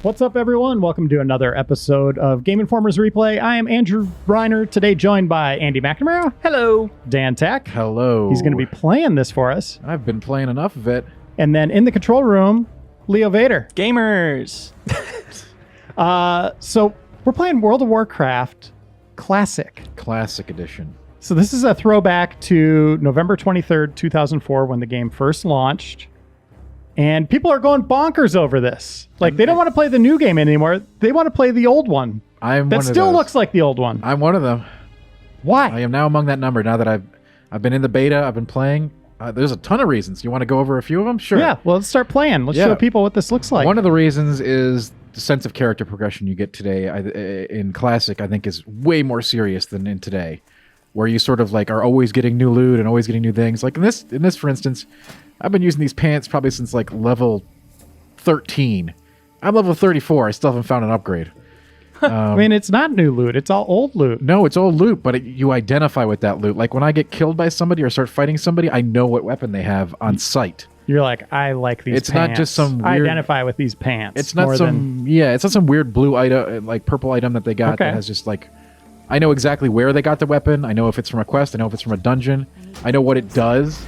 What's up, everyone? Welcome to another episode of Game Informer's Replay. I am Andrew Reiner, today joined by Andy McNamara. Hello. Dan Tack. Hello. He's going to be playing this for us. I've been playing enough of it. And then in the control room, Leo Vader. Gamers. So we're playing World of Warcraft Classic. Classic edition. So this is a throwback to November 23rd, 2004, when the game first launched. And people are going bonkers over this. Like, they don't want to play the new game anymore. They want to play the old one. That still looks like the old one. I'm one of them. Why? I am now among that number. Now that I've been in the beta, I've been playing. There's a ton of reasons. You want to go over a few of them? Sure. Yeah, well, let's start playing. Let's show people what this looks like. One of the reasons is the sense of character progression you get today in Classic, I think, is way more serious than in today, where you sort of like are always getting new loot and always getting new things. Like in this, for instance, I've been using these pants probably since like level 13. I'm level 34. I still haven't found an upgrade. I mean, it's not new loot. It's all old loot. No, it's old loot, but you identify with that loot. Like when I get killed by somebody or start fighting somebody, I know what weapon they have on sight. You're like, I like these pants. It's not just some weird... I identify with these pants. It's not it's not some weird blue item, like purple item that they got that has just like... I know exactly where they got the weapon. I know if it's from a quest. I know if it's from a dungeon. I know what it does.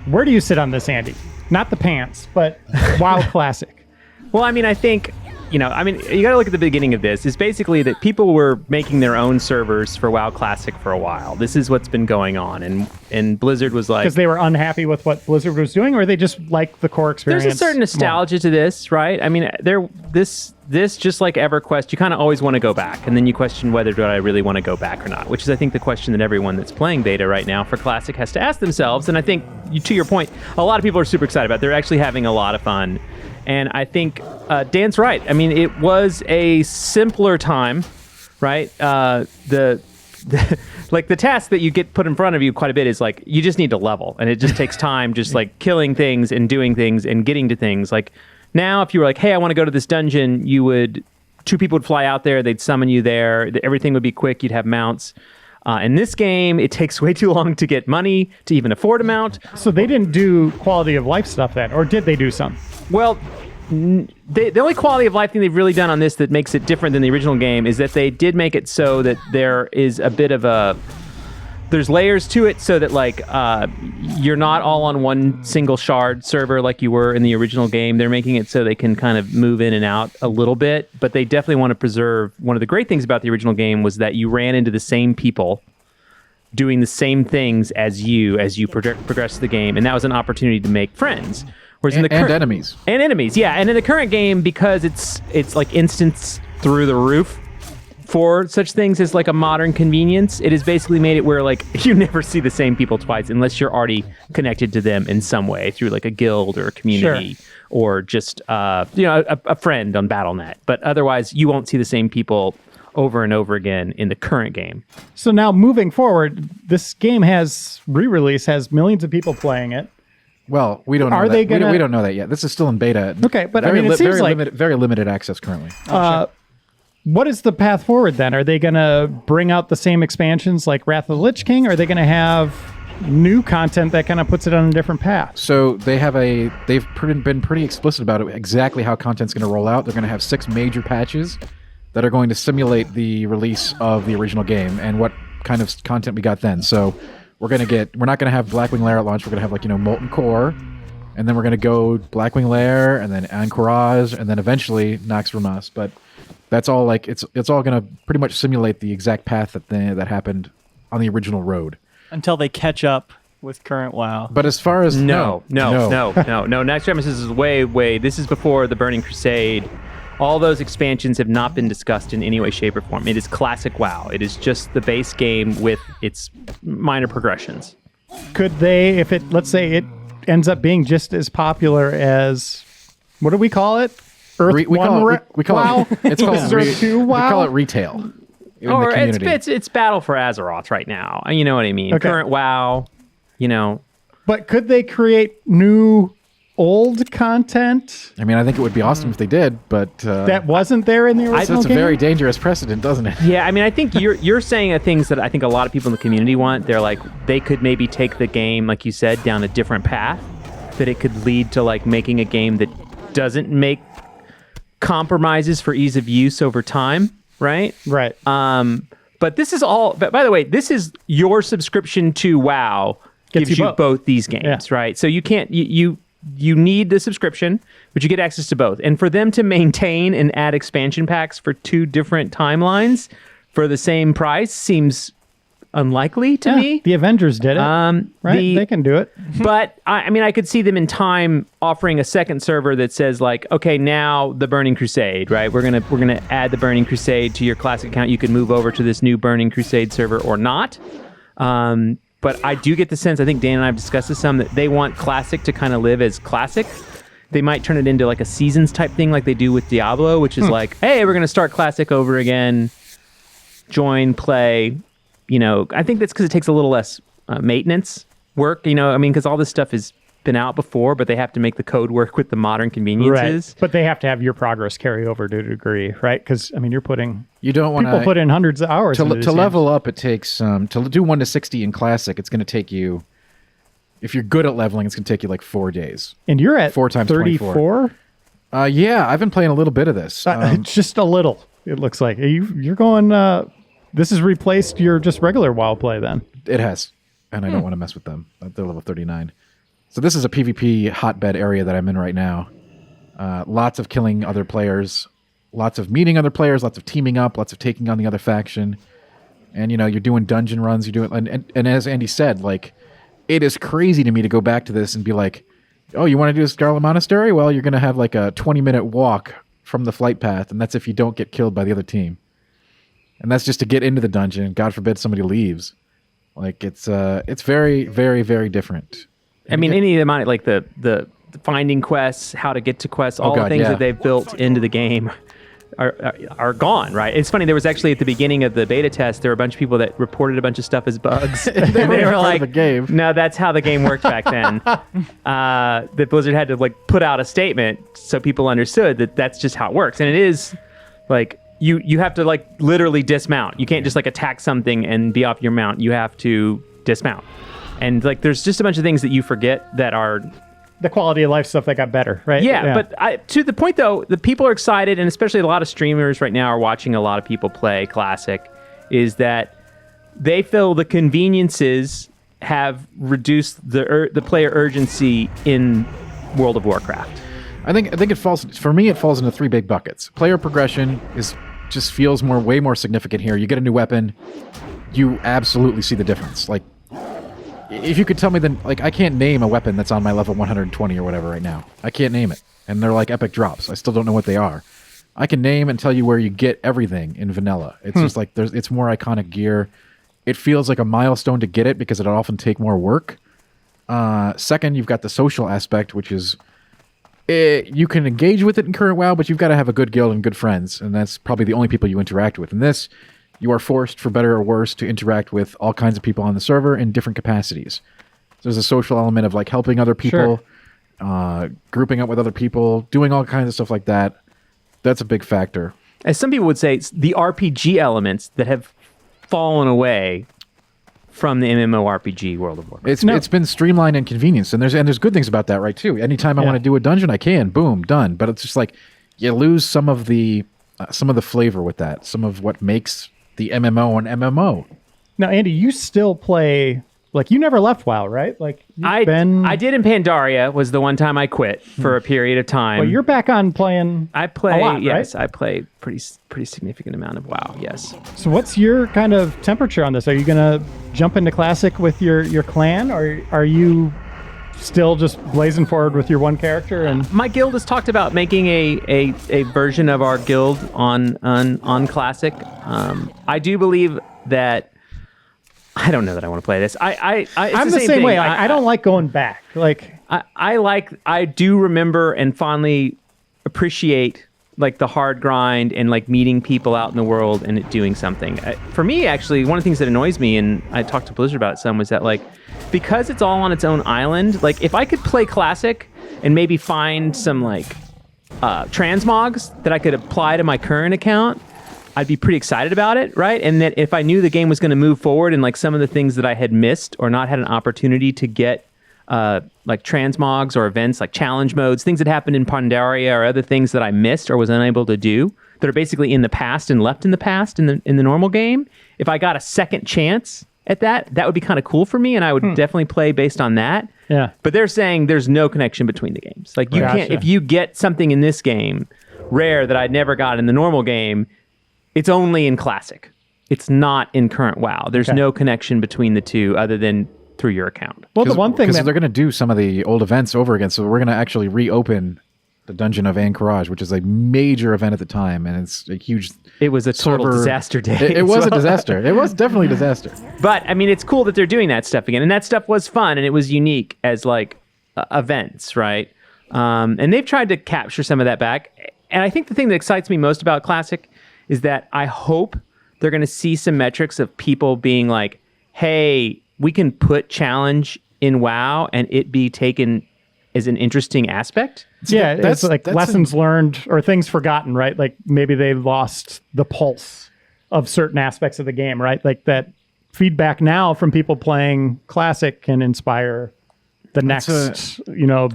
Where do you sit on this, Andy? Not the pants, but WoW Classic. Well, I mean, I think, you got to look at the beginning of this. It's basically that people were making their own servers for WoW Classic for a while. This is what's been going on. And Blizzard was like... Because they were unhappy with what Blizzard was doing, or they just like the core experience? There's a certain nostalgia to this, right? I mean, this just like EverQuest, you kind of always want to go back, and then you question whether do I really want to go back or not, which is, I think, the question that everyone that's playing beta right now for Classic has to ask themselves. And I think, to your point, a lot of people are super excited about it. They're actually having a lot of fun. And I think Dan's right. I mean, it was a simpler time, right? The task that you get put in front of you quite a bit is like, you just need to level, and it just takes time, just like killing things and doing things and getting to things. Like now, if you were like, hey, I want to go to this dungeon, two people would fly out there, they'd summon you there, everything would be quick, you'd have mounts. In this game, it takes way too long to get money to even afford a mount. So they didn't do quality of life stuff then, or did they do some? Well, the only quality of life thing they've really done on this that makes it different than the original game is that they did make it so that there is a bit of there's layers to it, so that like you're not all on one single shard server like you were in the original game. They're making it so they can kind of move in and out a little bit, but they definitely want to preserve. One of the great things about the original game was that you ran into the same people doing the same things as you progress the game, and that was an opportunity to make friends. Whereas and enemies. And enemies, yeah. And in the current game, because it's like instance through the roof for such things as like a modern convenience, it has basically made it where like you never see the same people twice unless you're already connected to them in some way through like a guild or a community or just a friend on Battle.net. But otherwise, you won't see the same people over and over again in the current game. So now moving forward, this game has millions of people playing it. Well, we don't know Are that. they gonna... We don't know that yet. This is still in beta. Okay, but I mean, it seems like... very limited access currently. What is the path forward then? Are they going to bring out the same expansions like Wrath of the Lich King? Or are they going to have new content that kind of puts it on a different path? So they've been pretty explicit about it, exactly how content's going to roll out. They're going to have 6 major patches that are going to simulate the release of the original game and what kind of content we got then. So we're not going to have Blackwing Lair at launch. We're going to have Molten Core, and then we're going to go Blackwing Lair, and then Anchorage, and then eventually Nox Ramas. But that's all it's all going to pretty much simulate the exact path that happened on the original road. Until they catch up with current WoW. But as far as no. Nox Ramas is way. This is before the Burning Crusade. All those expansions have not been discussed in any way, shape, or form. It is classic WoW. It is just the base game with its minor progressions. Could they, let's say it ends up being just as popular as, what do we call it? Earth we call it WoW? It's called Earth 2 WoW? We call it retail. Or it's Battle for Azeroth right now. You know what I mean? Okay. Current WoW, But could they create new old content? I mean, I think it would be awesome if they did, but that wasn't there in the original that's a game? very dangerous precedent, doesn't it? Yeah, I mean, I think you're saying things that I think a lot of people in the community want. They're like, they could maybe take the game, like you said, down a different path, that it could lead to like making a game that doesn't make compromises for ease of use over time, right? Right. But this is all. But by the way, this is your subscription to WoW Gets gives you you both. both these games, right? So you can't you need the subscription, but you get access to both. And for them to maintain and add expansion packs for two different timelines for the same price seems unlikely to me. The Avengers did it. Right? They can do it. But I mean, I could see them in time offering a second server that says like, okay, now the Burning Crusade, right? We're gonna add the Burning Crusade to your classic account. You can move over to this new Burning Crusade server or not. But I do get the sense, I think Dan and I have discussed this some, that they want classic to kind of live as classic. They might turn it into like a seasons type thing like they do with Diablo, which is like, hey, we're gonna start classic over again. Join, play. You know, I think that's because it takes a little less maintenance work, you know, I mean, because all this stuff has been out before, but they have to make the code work with the modern conveniences. Right. But they have to have your progress carry over to a degree, right? Because, I mean, you don't want to put in hundreds of hours to into these level up. It takes to do 1 to 60 in classic. It's going to take you, if you're good at leveling, it's going to take you like 4 days. And you're at 4 times 34? Yeah, I've been playing a little bit of this. Just a little. It looks like you're going. This has replaced your just regular WoW play then. It has, and I don't want to mess with them. They're level 39. So this is a PvP hotbed area that I'm in right now. Lots of killing other players, lots of meeting other players, lots of teaming up, lots of taking on the other faction. And, you know, you're doing dungeon runs. You're doing, and as Andy said, like, it is crazy to me to go back to this and be like, oh, you want to do Scarlet Monastery? Well, you're going to have like a 20-minute walk from the flight path, and that's if you don't get killed by the other team. And that's just to get into the dungeon. God forbid somebody leaves. Like, it's very, very, very different. I mean, any amount of like the finding quests, how to get to quests, all the things that they've built into the game are gone, right? It's funny, there was actually at the beginning of the beta test, there were a bunch of people that reported a bunch of stuff as bugs. and they were like, the game. no, that's how the game worked back then. That Blizzard had to like put out a statement so people understood that that's just how it works. And it is like, you have to like literally dismount. You can't just like attack something and be off your mount. You have to dismount. And like there's just a bunch of things that you forget that are the quality of life stuff that got better, right? Yeah. But to the point though, the people are excited, and especially a lot of streamers right now are watching a lot of people play Classic, is that they feel the conveniences have reduced the player urgency in World of Warcraft. I think it falls, for me, it falls into 3 big buckets. Player progression just feels way more significant here. You get a new weapon, you absolutely see the difference. Like, if you could tell me, then, like, I can't name a weapon that's on my level 120 or whatever right now. I can't name it. And they're like epic drops. I still don't know what they are. I can name and tell you where you get everything in vanilla. It's just like, it's more iconic gear. It feels like a milestone to get it because it'll often take more work. Second, you've got the social aspect, which is, you can engage with it in current WoW, but you've got to have a good guild and good friends, and that's probably the only people you interact with. In this, you are forced, for better or worse, to interact with all kinds of people on the server in different capacities. So there's a social element of like helping other people, grouping up with other people, doing all kinds of stuff like that. That's a big factor. As some people would say, it's the RPG elements that have fallen away from the MMORPG World of Warcraft. It's been streamlined and convenience, and there's good things about that, right? Too. Anytime I want to do a dungeon, I can. Boom, done. But it's just like you lose some of the flavor with that, some of what makes the MMO an MMO. Now, Andy, you still play, like, you never left WoW, right? Like, I did in Pandaria, was the one time I quit for a period of time. Well, you're back on playing. I play, a lot, yes, right? I play pretty significant amount of WoW, yes. So what's your kind of temperature on this? Are you going to jump into Classic with your clan, or are you still just blazing forward with your one character? And my guild has talked about making a version of our guild on Classic. I do believe that, I don't know that I want to play this. I'm the same way. I don't like going back. Like, I do remember and fondly appreciate like the hard grind and like meeting people out in the world and it doing something. For me, actually, one of the things that annoys me, and I talked to Blizzard about it some, was that like, because it's all on its own island, like if I could play Classic and maybe find some like transmogs that I could apply to my current account, I'd be pretty excited about it, right? And that if I knew the game was going to move forward and like some of the things that I had missed or not had an opportunity to get like transmogs or events, like challenge modes, things that happened in Pandaria or other things that I missed or was unable to do that are basically in the past and left in the past in the normal game. If I got a second chance at that would be kind of cool for me, and I would definitely play based on that. Yeah. But they're saying there's no connection between the games. Like you can't, if you get something in this game rare that I'd never got in the normal game, it's only in Classic. It's not in current WoW. There's no connection between the two other than through your account. Well, the one thing because that they're going to do some of the old events over again, so we're going to actually reopen the Dungeon of Anchorage, which is a major event at the time, and it's a huge. It was a total disaster day. It was a disaster. It was definitely a disaster. But I mean, it's cool that they're doing that stuff again, and that stuff was fun and it was unique as like events, right? And they've tried to capture some of that back. And I think the thing that excites me most about Classic is that I hope they're going to see some metrics of people being like, "Hey, we can put challenge in WoW and it be taken as an interesting aspect." Yeah, it's like lessons learned or things forgotten, right? Like maybe they lost the pulse of certain aspects of the game, right? Like that feedback now from people playing Classic can inspire the next,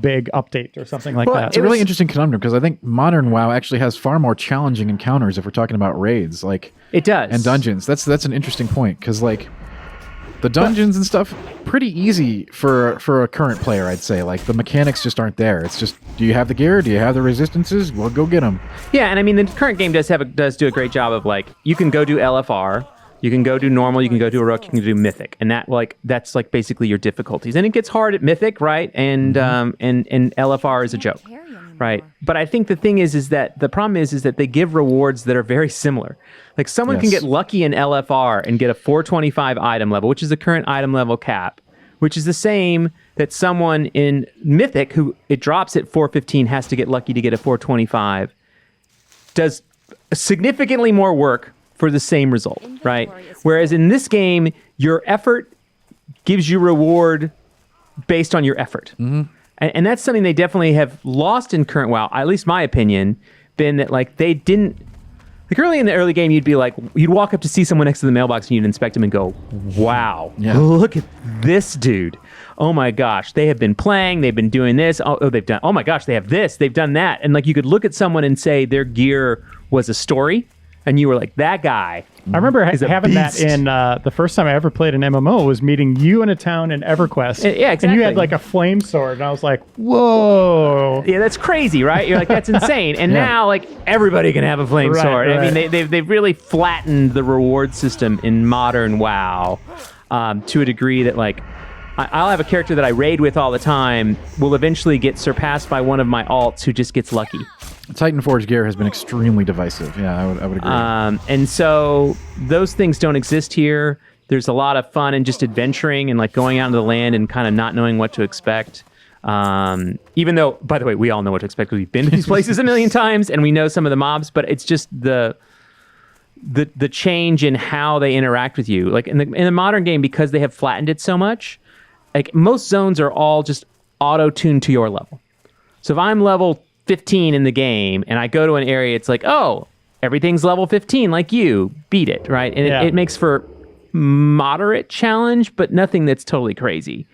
big update or something like that. It's a really interesting conundrum because I think modern WoW actually has far more challenging encounters if we're talking about raids, like it does, and dungeons. That's an interesting point because like the dungeons and stuff pretty easy for a current player, I'd say. Like the mechanics just aren't there. It's just, do you have the gear? Do you have the resistances? Well, go get them. Yeah, and I mean the current game does do a great job of like you can go do LFR. You can go do normal, you can go do heroic, you can do mythic, and that's like basically your difficulties. And it gets hard at mythic, right? And and LFR is a joke, right? But I think the thing is that the problem is that they give rewards that are very similar. Like someone can get lucky in LFR and get a 425 item level, which is the current item level cap, which is the same that someone in mythic who it drops at 415 has to get lucky to get a 425, does significantly more work for the same result, right? Whereas in this game, your effort gives you reward based on your effort. And that's something they definitely have lost in current WoW, at least my opinion, been that like they didn't, like early in the early game, you'd be like, you'd walk up to see someone next to the mailbox and you'd inspect them and go, wow, look at this dude. Oh my gosh, they have been playing, they've been doing this. Oh, they've done, oh my gosh, they have this, they've done that. And like you could look at someone and say their gear was a story. And you were like, that guy. I remember having that beast. in the first time I ever played an MMO was meeting you in a town in EverQuest. Yeah, exactly. And you had like a flame sword, and I was like, whoa. Yeah, that's crazy, right? You're like, that's insane. And now, like, everybody can have a flame sword. Right. I mean, they've really flattened the reward system in modern WoW to a degree that, like, I'll have a character that I raid with all the time will eventually get surpassed by one of my alts who just gets lucky. Titan Forge gear has been extremely divisive. Yeah, I would agree. And so those things don't exist here. There's a lot of fun in just adventuring and like going out into the land and kind of not knowing what to expect. Even though, by the way, we all know what to expect because we've been to these places a million times and we know some of the mobs, but it's just the change in how they interact with you. Like in the modern game, because they have flattened it so much, like most zones are all just auto-tuned to your level. So if I'm level 15 in the game and I go to an area, it's like, oh, everything's level 15 like you, beat it, right? And it makes for moderate challenge, but nothing that's totally crazy.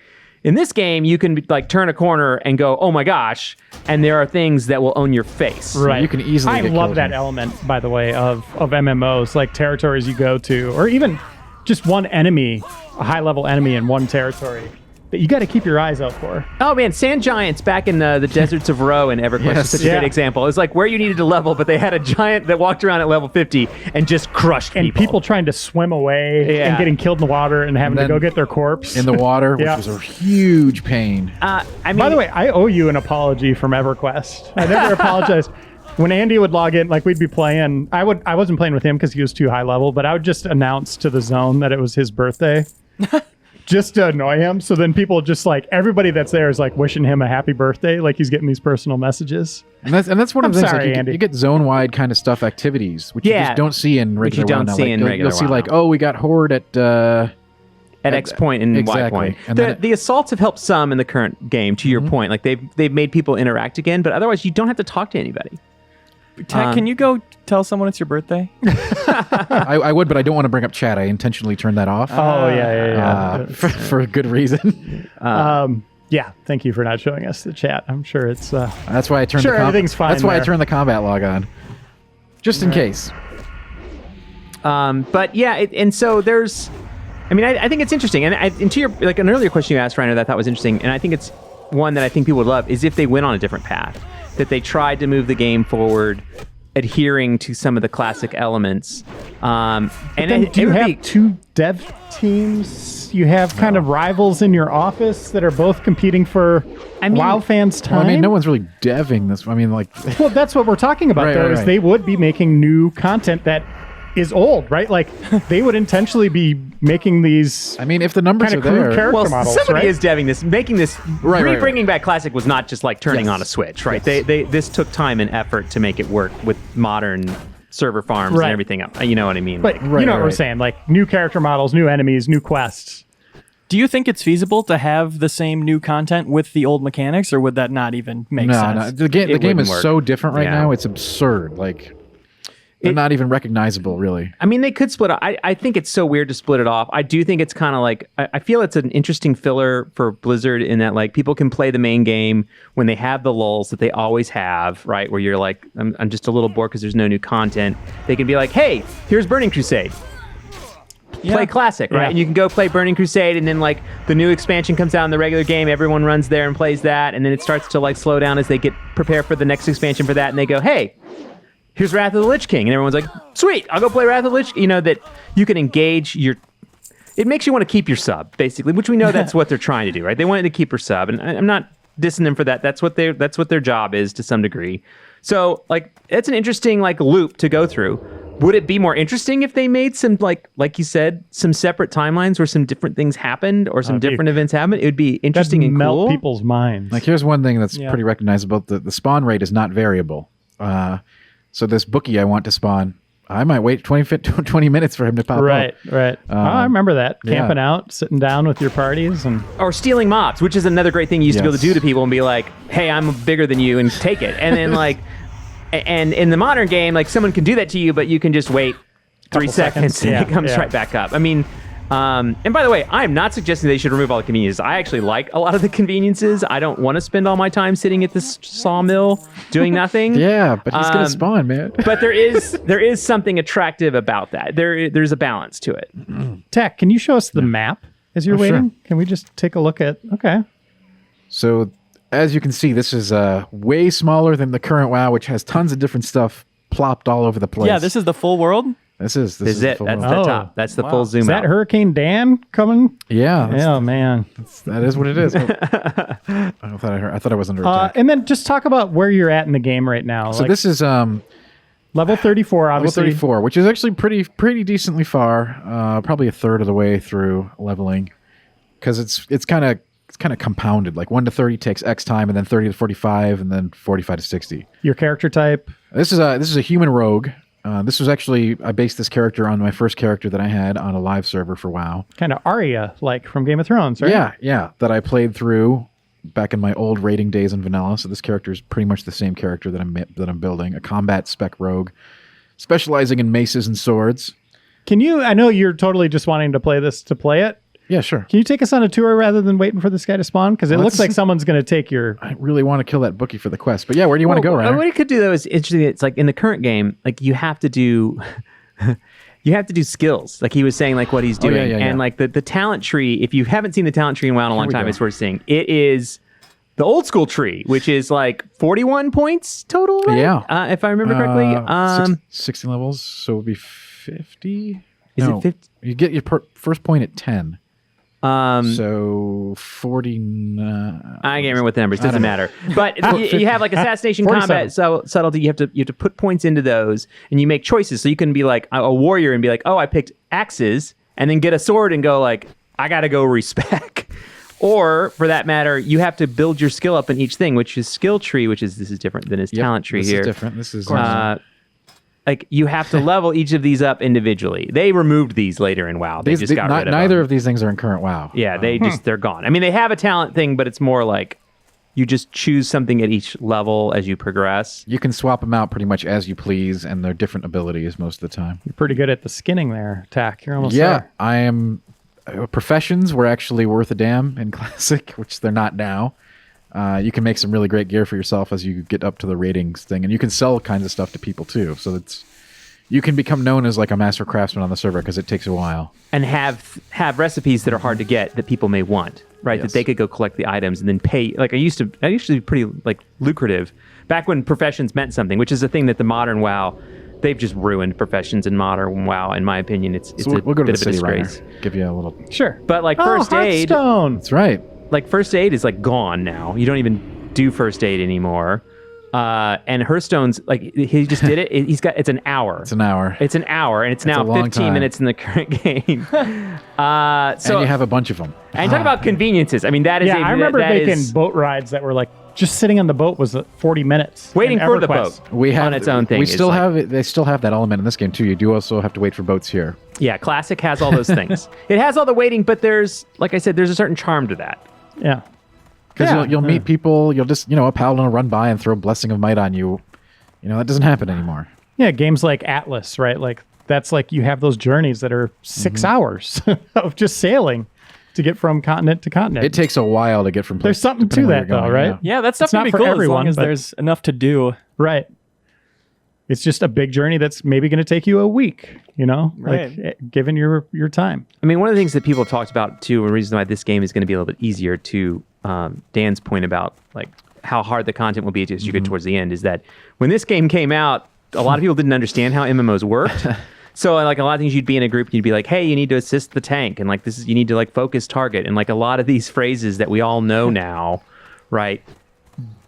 In this game, you can like turn a corner and go, oh my gosh, and there are things that will own your face. Right. You can easily get love killed that here. element, by the way, of MMOs, like territories you go to, or even just one enemy, a high-level enemy in one territory that you got to keep your eyes out for. Oh man, sand giants back in the deserts of Ro in EverQuest Yes. is such a great example. It's like where you needed to level, but they had a giant that walked around at level 50 and just crushed And people trying to swim away and getting killed in the water and having to then go get their corpse. in the water, which Yeah. was a huge pain. I mean, By the way, I owe you an apology from EverQuest. I never apologized. When Andy would log in, like we'd be playing, I wasn't playing with him because he was too high level, but I would just announce to the zone that it was his birthday. Just to annoy him. So then people just like, everybody that's there is like wishing him a happy birthday. Like he's getting these personal messages. And that's one of the things. sorry, Like Andy. you get zone-wide kind of stuff activities, which you just don't see in which you regular WoW don't now. see Like, in you'll regular see WoW. like, oh, we got Horde at X point and Y exactly. point. And then The assaults have helped some in the current game, to your point. Like they've made people interact again, but otherwise you don't have to talk to anybody. Tack, can you go tell someone it's your birthday? I would, but I don't want to bring up chat. I intentionally turned that off. Oh, yeah. For a good reason. Yeah, thank you for not showing us the chat. I'm sure it's. That's why I turned. Sure, everything's fine. That's why I there. turned the combat log on, just in case. But yeah, and so there's. I mean, I think it's interesting, and to your like an earlier question you asked, Reiner, that I thought was interesting, and I think it's one that I think people would love is if they went on a different path, that they tried to move the game forward, adhering to some of the classic elements. And then do you have two dev teams? You have kind of rivals in your office that are both competing for WoW fans' time? Well, I mean, no one's really deving this. I mean, like... Well, that's what we're talking about, though, is they would be making new content that is old, right? Like, they would intentionally be making these... I mean, if the numbers kind are of crude there... character models, somebody right? is deving this, making this... Bringing back Classic was not just like turning on a switch, right? This took time and effort to make it work with modern server farms and everything else. You know what I mean? But you know what we're saying, like new character models, new enemies, new quests. Do you think it's feasible to have the same new content with the old mechanics, or would that not even make sense? No, the game is work. so different right now. It's absurd. Like, they're not even recognizable, really. I mean, they could split it. I think it's so weird to split it off. I do think it's kind of like, I feel it's an interesting filler for Blizzard in that, like, people can play the main game when they have the lulls that they always have, right? Where you're like, I'm just a little bored because there's no new content. They can be like, hey, here's Burning Crusade. Play Classic, right? And you can go play Burning Crusade, and then like the new expansion comes out in the regular game, everyone runs there and plays that, and then it starts to like slow down as they get prepared for the next expansion for that, and they go, hey, here's Wrath of the Lich King, and everyone's like, sweet, I'll go play Wrath of the Lich King. You know, that you can engage your... It makes you want to keep your sub, basically, which we know that's what they're trying to do, right? They wanted to keep her sub, and I'm not dissing them for that. That's what their job is to some degree. So, like, it's an interesting like loop to go through. Would it be more interesting if they made some, like you said, some separate timelines where some different things happened or some different events happened? It would be interesting and melt cool. people's minds. Like, here's one thing that's pretty recognizable. The spawn rate is not variable. So this bookie I want to spawn, I might wait 20 minutes for him to pop up. Right. I remember that. Camping out, sitting down with your parties. Or stealing mobs, which is another great thing you used to be able to do to people and be like, hey, I'm bigger than you, and take it. And then, like... And in the modern game, like, someone can do that to you, but you can just wait 3 seconds and it comes right back up. I mean, and by the way, I'm not suggesting they should remove all the conveniences. I actually like a lot of the conveniences. I don't want to spend all my time sitting at this sawmill doing nothing. Yeah, but he's gonna spawn, man. But there is something attractive about that. There's a balance to it. Tack, can you show us the map as you're waiting? Sure. Can we just take a look at... Okay. So... As you can see, this is way smaller than the current WoW, which has tons of different stuff plopped all over the place. Yeah, this is the full world? This is it. That's the top. That's the full zoom Is out. that Hurricane Dan coming? Yeah. Oh, man. That is what it is. I thought I was under attack. And then just talk about where you're at in the game right now. So this is... level 34, obviously. Level 34, which is actually pretty decently far. Probably a third of the way through leveling. Because it's kind of compounded. Like 1 to 30 takes X time, and then 30 to 45, and then 45 to 60. Your character type? This is a human rogue. This was actually, I based this character on my first character that I had on a live server for WoW. Kind of Arya, like from Game of Thrones, right? Yeah. That I played through back in my old raiding days in vanilla. So this character is pretty much the same character that I'm building. A combat spec rogue, specializing in maces and swords. I know you're totally just wanting to play this to play it. Yeah, sure. Can you take us on a tour rather than waiting for this guy to spawn? Because it looks like someone's going to take your... I really want to kill that bookie for the quest. But yeah, where do you want to go, Reiner? What you could do, though, is interesting. It's like in the current game, like you have to do... you have to do skills. Like he was saying, like what he's doing. And like the talent tree, if you haven't seen the talent tree in WoW in a long time, it's worth seeing. It is the old school tree, which is like 41 points total, right? Yeah. If I remember correctly. 60 levels, so it would be 50? Is it 50? You get your first point at 10. So 49. I can't remember what the numbers. Doesn't matter. But you have like assassination, combat, subtlety. You have to put points into those, and you make choices. So you can be like a warrior and be like, oh, I picked axes, and then get a sword and go like, I gotta go respec. Or for that matter, you have to build your skill up in each thing, which is skill tree, this is different than his talent tree here. This is different. This is like you have to level each of these up individually. They removed these later in WoW. They just got rid of them. Neither of these things are in current WoW. Yeah, they're gone. I mean, they have a talent thing, but it's more like you just choose something at each level as you progress. You can swap them out pretty much as you please, and they're different abilities most of the time. You're pretty good at the skinning there, Tack. You're almost there. I am professions were actually worth a damn in Classic, which they're not now. You can make some really great gear for yourself as you get up to the ratings thing, and you can sell kinds of stuff to people too. So you can become known as like a master craftsman on the server because it takes a while. And have recipes that are hard to get that people may want, right? Yes. That they could go collect the items and then pay. Like I used to be pretty like lucrative back when professions meant something, which is a thing that the modern WoW, they've just ruined professions in modern WoW. In my opinion, it's So we'll go to bit the of a city, disgrace. Reiner. Give you a little. Sure. But like first aid, Hearthstone. That's right. like first aid is like gone now. You don't even do first aid anymore. And Hearthstone's like he just did it. It's an hour. It's an hour. It's an hour, and it's a now long 15 time. minutes in the current game. So And you have a bunch of them. and talk about conveniences. I mean, that is Yeah, I remember that making is boat rides that were like just sitting on the boat was 40 minutes. waiting in for the EverQuest. boat. We have on its own thing. We is still like- have it. They still have that element in this game too. You do also have to wait for boats here. Yeah, Classic has all those things. It has all the waiting, but there's, like I said, there's a certain charm to that. Yeah. Because Yeah. you'll meet people. You'll just a paladin will run by and throw Blessing of Might on you. That doesn't happen anymore. Yeah, games like Atlas, right? Like that's like you have those journeys that are 6 hours of just sailing to get from continent to continent. It takes a while to get from. There's something to depending where that you're though, going, right? Yeah, that stuff It's can not be for cool as everyone, long as but- there's enough to do. Right. It's just a big journey that's maybe going to take you a week, Right. like given your time. I mean, one of the things that people talked about too, and the reason why this game is going to be a little bit easier to Dan's point about like how hard the content will be as you get towards the end, is that when this game came out, a lot of people didn't understand how MMOs worked. So like a lot of things, you'd be in a group and you'd be like, hey, you need to assist the tank, and like you need to like focus target, and like a lot of these phrases that we all know now, right?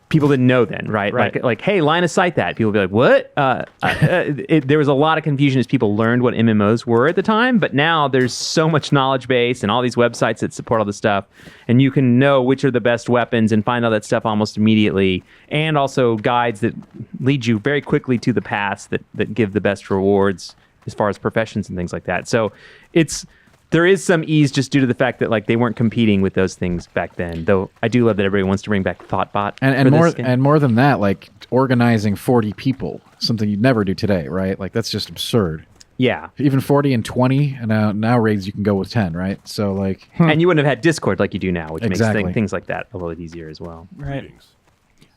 People didn't know then, right? Right. Like, hey, line of sight that. People would be like, what? There was a lot of confusion as people learned what MMOs were at the time, but now there's so much knowledge base and all these websites that support all this stuff, and you can know which are the best weapons and find all that stuff almost immediately, and also guides that lead you very quickly to the paths that give the best rewards as far as professions and things like that. So there is some ease just due to the fact that like they weren't competing with those things back then. Though I do love that everybody wants to bring back ThoughtBot and more than that, like organizing 40 people, something you'd never do today, right? Like that's just absurd. Yeah, Even 40 and 20, and now raids you can go with 10, right? So like, and you wouldn't have had Discord like you do now, which Exactly. makes things like that a little bit easier as well. Right.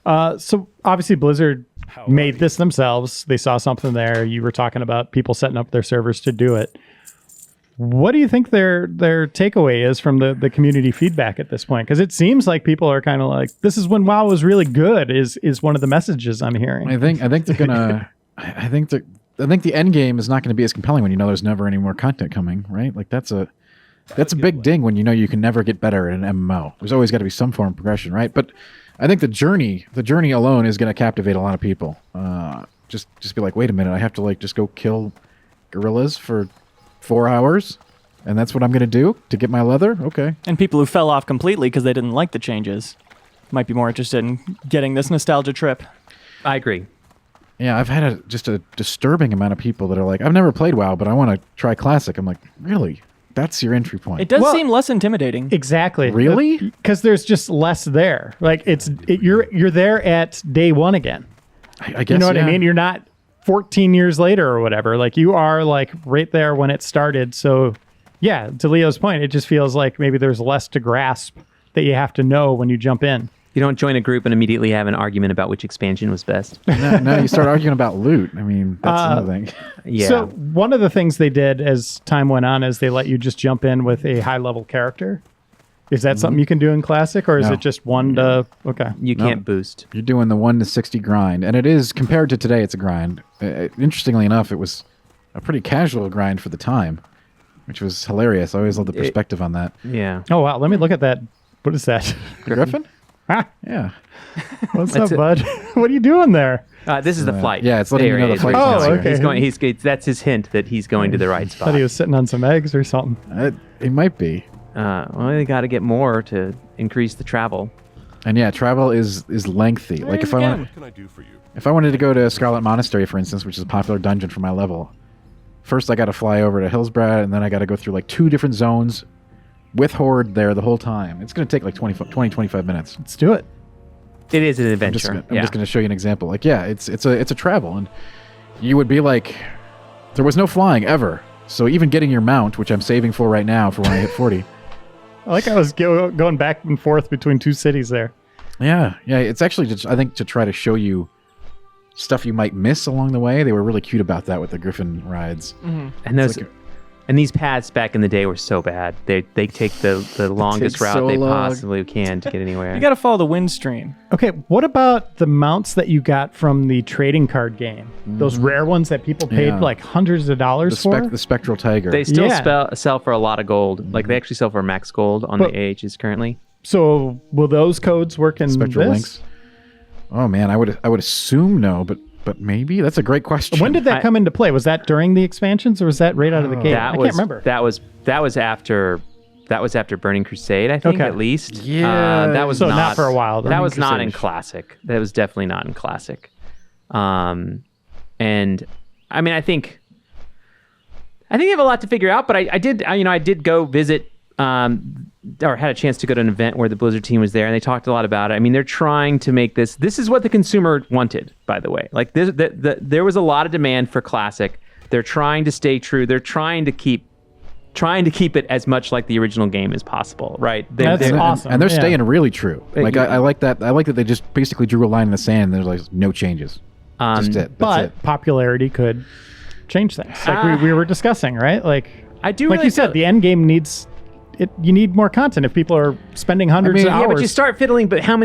So obviously Blizzard made this themselves. They saw something there. You were talking about people setting up their servers to do it. What do you think their takeaway is from the community feedback at this point? Because it seems like people are kind of like, this is when WoW was really good. Is one of the messages I'm hearing. I think they're gonna. I think the end game is not going to be as compelling when there's never any more content coming, right? Like that's a big ding when you can never get better in an MMO. There's always got to be some form of progression, right? But I think the journey alone is going to captivate a lot of people. Just be like, wait a minute, I have to like just go kill gorillas for 4 hours, and that's what I'm going to do to get my leather? Okay. And people who fell off completely because they didn't like the changes might be more interested in getting this nostalgia trip. I agree. Yeah, I've had just a disturbing amount of people that are like, I've never played WoW, but I want to try Classic. I'm like, really? That's your entry point? It does Well, seem less intimidating. Exactly. Really? Because there's just less there. Like you're there at day one again. I guess, You know what I yeah. mean? You're not 14 years later or whatever. Like you are like right there when it started. So yeah, to Leo's point, it just feels like maybe there's less to grasp that you have to know when you jump in. You don't join a group and immediately have an argument about which expansion was best. No, you start arguing about loot. I mean, that's another thing. Yeah. So one of the things they did as time went on is they let you just jump in with a high level character. Is that something you can do in Classic, or is No. it just one to, okay. you can't boost. You're doing the 1 to 60 grind, and it is, compared to today, it's a grind. Interestingly enough, it was a pretty casual grind for the time, which was hilarious. I always love the perspective on that. Yeah. Oh, wow. Let me look at that. What is that? Griffin? Ah, Yeah. what's That's up, it. bud? What are you doing there? This is the flight. yeah, it's letting you There know the it is. flight Oh, He's- okay. He's going. That's his hint that he's going to the right I spot. thought he was sitting on some eggs or something. It might be. Well, they got to get more to increase the travel. And yeah, travel is lengthy. Like if I want, What can I do for you? if I wanted to go to Scarlet Monastery, for instance, which is a popular dungeon for my level, first I got to fly over to Hillsbrad, and then I got to go through like 2 different zones with Horde there the whole time. It's going to take like 25 minutes. Let's do it. It is an I'm adventure. just going to show you an example. Like, yeah, it's a travel, and you would be like, there was no flying ever. So even getting your mount, which I'm saving for right now for when I hit 40. I like I was going back and forth between two cities there. Yeah. It's actually just, I think, to try to show you stuff you might miss along the way. They were really cute about that with the Griffin rides. And those and these paths back in the day were so bad. They take the longest route so they long. possibly can to get anywhere. You got to follow the wind stream. Okay, what about the mounts that you got from the trading card game? Those rare ones that people paid Yeah. like hundreds of dollars for? The Spectral Tiger. They still Yeah. sell for a lot of gold. Like they actually sell for max gold on But- the AHs currently. So will those codes work in Spectral this? Links. Oh man, I would assume no, but maybe that's a great question. When did that come into play? Was that during the expansions or was that right out of the gate? I can't remember. That was after Burning Crusade, I think, Okay. at least. Yeah. That was So not for a while, then. That was not in Crusade-ish. Classic. That was definitely not in Classic. And I mean, I think they have a lot to figure out. But I did go visit. Or had a chance to go to an event where the Blizzard team was there, and they talked a lot about it. I mean, they're trying to make this. This is what the consumer wanted, by the way. Like there was a lot of demand for Classic. They're trying to stay true. They're trying to keep it as much like the original game as possible, right? That's awesome. And they're Yeah. staying really true. Like I like that. I like that they just basically drew a line in the sand and there's like no changes. Just it. That's But it. popularity could change things. Like we were discussing, right? Like I do like really you said, feel- the end game needs it. You need more content if people are spending hundreds of Yeah, hours. but you start fiddling. But how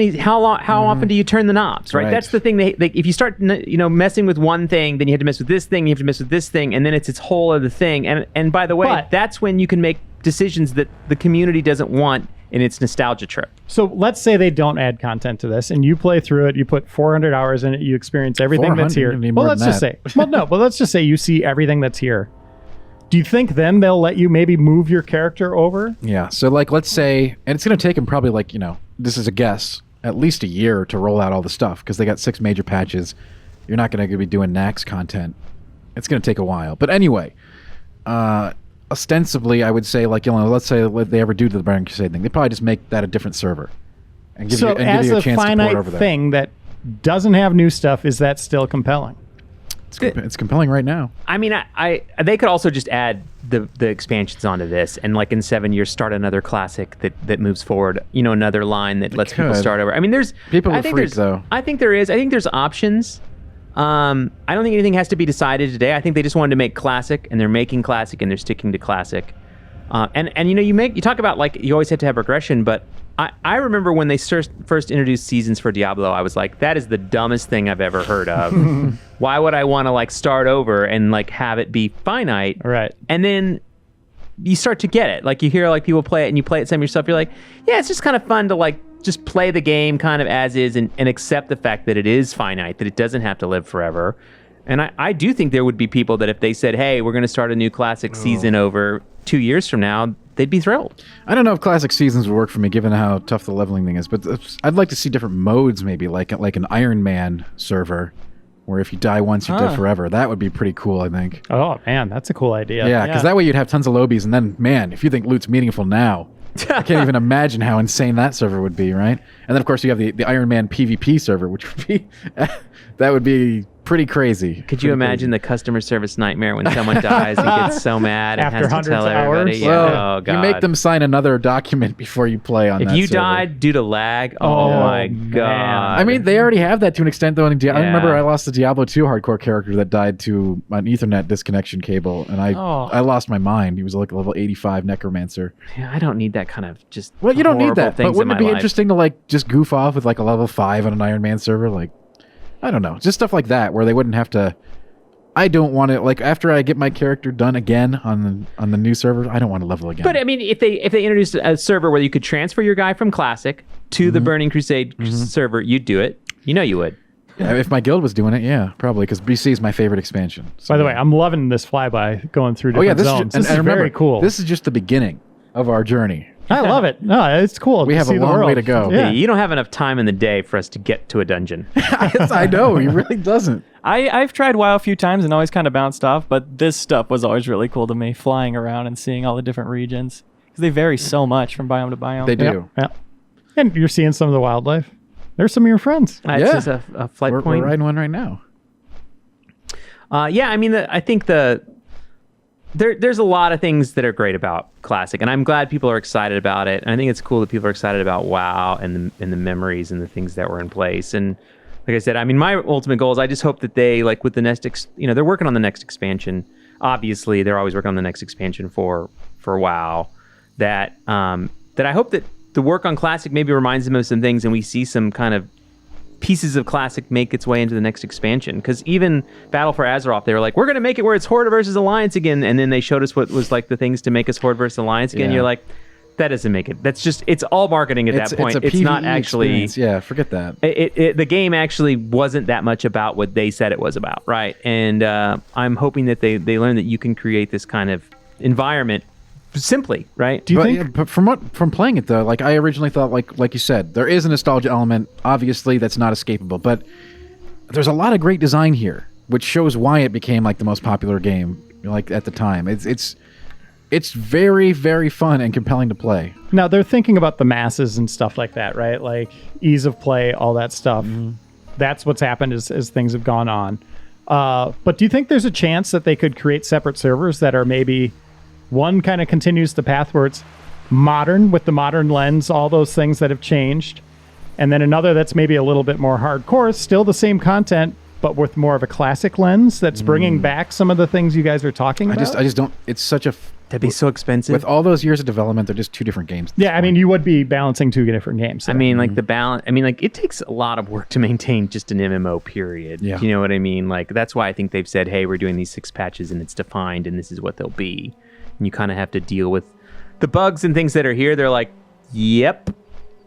often do you turn the knobs? Right. Right. That's the thing. If you start, messing with one thing, then you have to mess with this thing. You have to mess with this thing, and then it's its whole other thing. And by the way, But- that's when you can make decisions that the community doesn't want in its nostalgia trip. So let's say they don't add content to this, and you play through it. You put 400 hours in it. You experience everything that's 400? here. You need Well, more let's than just that. say. Well, no, but let's just say you see everything that's here. Do you think then they'll let you maybe move your character over? Yeah. So like, let's say, and it's going to take them probably like, this is a guess, at least a year to roll out all the stuff because they got 6 major patches. You're not going to be doing Nax content. It's going to take a while. But anyway, ostensibly, I would say like, let's say what they ever do to the Burning Crusade thing, they probably just make that a different server and give So you as a a chance to port finite over there. thing that doesn't have new stuff, is that still compelling? It's compelling right now. I mean, they could also just add the expansions onto this, and like in 7 years, start another classic that moves forward. Another line that lets people could. start over. I mean, there's People I would think freak, there's- though. I think there is. I think there's options. I don't think anything has to be decided today. I think they just wanted to make classic, and they're making classic, and they're sticking to classic. And you talk about like you always have to have regression, but I remember when they first introduced seasons for Diablo, I was like, that is the dumbest thing I've ever heard of. Why would I want to like start over and like have it be finite? Right. And then you start to get it. Like you hear like people play it and you play it some yourself. You're like, yeah, it's just kind of fun to like just play the game kind of as is and accept the fact that it is finite, that it doesn't have to live forever. And I do think there would be people that if they said, hey, we're going to start a new classic season over 2 years from now, they'd be thrilled. I don't know if classic seasons would work for me, given how tough the leveling thing is. But I'd like to see different modes, maybe like an Iron Man server, where if you die once, you're dead forever. That would be pretty cool, I think. Oh man, that's a cool idea. Yeah, because that way you'd have tons of lobbies, and then man, if you think loot's meaningful now, I can't even imagine how insane that server would be, right? And then of course you have the Iron Man PvP server, which would be that would be pretty crazy. Could you imagine the customer service nightmare when someone dies and gets so mad and After has to hundreds tell of everybody? hours? Yeah. Well, Oh, God. you make them sign another document before you play on If that you server. died due to lag, oh my man. God. I mean, they already have that to an extent, though. I remember Yeah. I lost a Diablo 2 hardcore character that died to an Ethernet disconnection cable, and I lost my mind. He was like a level 85 necromancer. Yeah, I don't need that kind of just. Well, you don't need horrible that, things but wouldn't in it be my life. interesting to like just goof off with like a level 5 on an Iron Man server? Like, I don't know, just stuff like that where they wouldn't have to. I don't want to like after I get my character done again on the new server. I don't want to level again. But I mean, if they introduced a server where you could transfer your guy from Classic to the Burning Crusade server, you'd do it. You know you would. If my guild was doing it, yeah, probably because BC is my favorite expansion. So, By the way, I'm loving this flyby going through oh different yeah, this zones. is, This is remember, very cool. This is just the beginning of our journey. I love it. No, it's cool. We to have a see the long way world. to go. Yeah. You don't have enough time in the day for us to get to a dungeon. Yes, I know. He really doesn't. I've tried WoW a few times and always kind of bounced off, but this stuff was always really cool to me, flying around and seeing all the different regions. Because they vary so much from biome to biome. They do. Yeah. And you're seeing some of the wildlife. There's some of your friends. It's Yeah. just a flight We're point. riding one right now. Yeah, I mean, I think the there's a lot of things that are great about Classic, and I'm glad people are excited about it. And I think it's cool that people are excited about WoW and the memories and the things that were in place. And like I said, I mean, my ultimate goal is I just hope that they, like with the next, they're working on the next expansion. Obviously, they're always working on the next expansion for WoW. That I hope that the work on Classic maybe reminds them of some things, and we see some kind of pieces of Classic make its way into the next expansion. Because even Battle for Azeroth, they were like, we're going to make it where it's Horde versus Alliance again, and then they showed us what was like the things to make us Horde versus Alliance again. Yeah. You're like, that doesn't make it. That's just, it's all marketing at that point. It's It's not PvE actually experience. Yeah, forget that. the game actually wasn't that much about what they said it was about, right? And I'm hoping that they learn that you can create this kind of environment simply, right? Do you but, think? yeah, but from playing it though, like I originally thought, like you said, there is a nostalgia element. Obviously, that's not escapable. But there's a lot of great design here, which shows why it became like the most popular game, like at the time. It's very, very fun and compelling to play. Now they're thinking about the masses and stuff like that, right? Like ease of play, all that stuff. That's what's happened as things have gone on. But do you think there's a chance that they could create separate servers that are maybe one kind of continues the path where it's modern with the modern lens, all those things that have changed, and then another that's maybe a little bit more hardcore, still the same content, but with more of a classic lens that's bringing back some of the things you guys are talking about? I just don't. It's such a. That'd be so expensive. With all those years of development, they're just two different games. Yeah, I mean, you would be balancing two different games. I mean, like the balance. I mean, like it takes a lot of work to maintain just an MMO. Period. Yeah. You know what I mean? Like that's why I think they've said, "Hey, we're doing these 6 patches, and it's defined, and this is what they'll be." And you kind of have to deal with the bugs and things that are here. They're like, "Yep."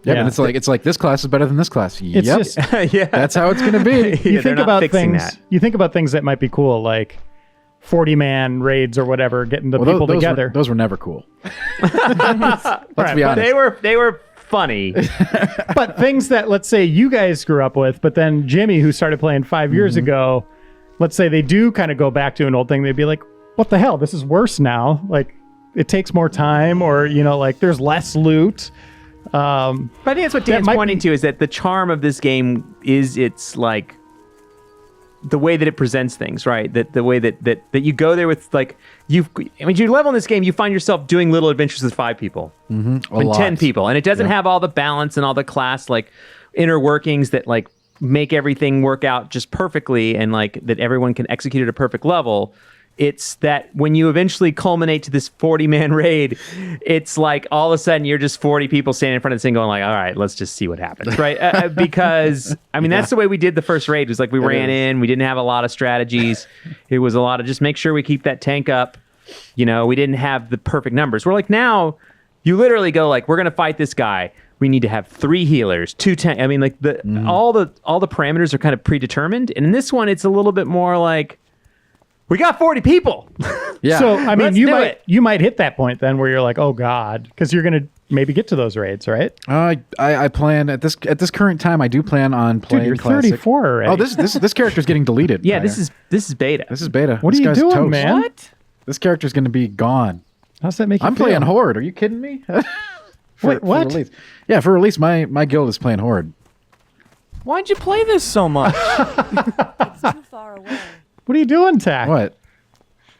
Yeah, Yeah. and it's like this class is better than this class. It's Yep, just Yeah. that's how it's gonna be. Yeah, you they're think not about fixing things. that. You think about things that might be cool, like 40-man raids or whatever, getting the people together. Those were never cool. Let's Right, be but honest. They were funny. But things that, let's say, you guys grew up with, but then Jimmy, who started playing 5 years ago, let's say they do kind of go back to an old thing. They'd be like, "What the hell? This is worse now. Like, it takes more time, or like there's less loot." But I think that's what Dan's might pointing be- to, is that the charm of this game is its like the way that it presents things, right? That the way that you go there with like you level in this game, you find yourself doing little adventures with 5 people, and 10 people, and it doesn't have all the balance and all the class like inner workings that like make everything work out just perfectly, and like that everyone can execute at a perfect level. It's that when you eventually culminate to this 40-man raid, it's like all of a sudden you're just 40 people standing in front of this thing going like, all right, let's just see what happens, right? Because, I mean, that's the way we did the first raid. It was like we ran in, we didn't have a lot of strategies. It was a lot of just make sure we keep that tank up. We didn't have the perfect numbers. We're like, now you literally go like, we're going to fight this guy. We need to have 3 healers, 2 tank. I mean, like all the parameters are kind of predetermined. And in this one, it's a little bit more like, we got 40 people. Yeah. So I mean, Let's do you might hit that point then where you're like, "Oh God," because you're gonna maybe get to those raids, right? I plan at this current time. I do plan on playing. Dude, you're Classic. 34 already. Oh, this character's getting deleted. Yeah, Ryder. this is beta. This is beta. What This are you guy's doing, toast. man? What? This character's going to be gone. How's that make you I'm feel? playing Horde. Are you kidding me? Wait, what? release. Yeah, for release, my guild is playing Horde. Why'd you play this so much? It's too far away. What are you doing, Tack? What?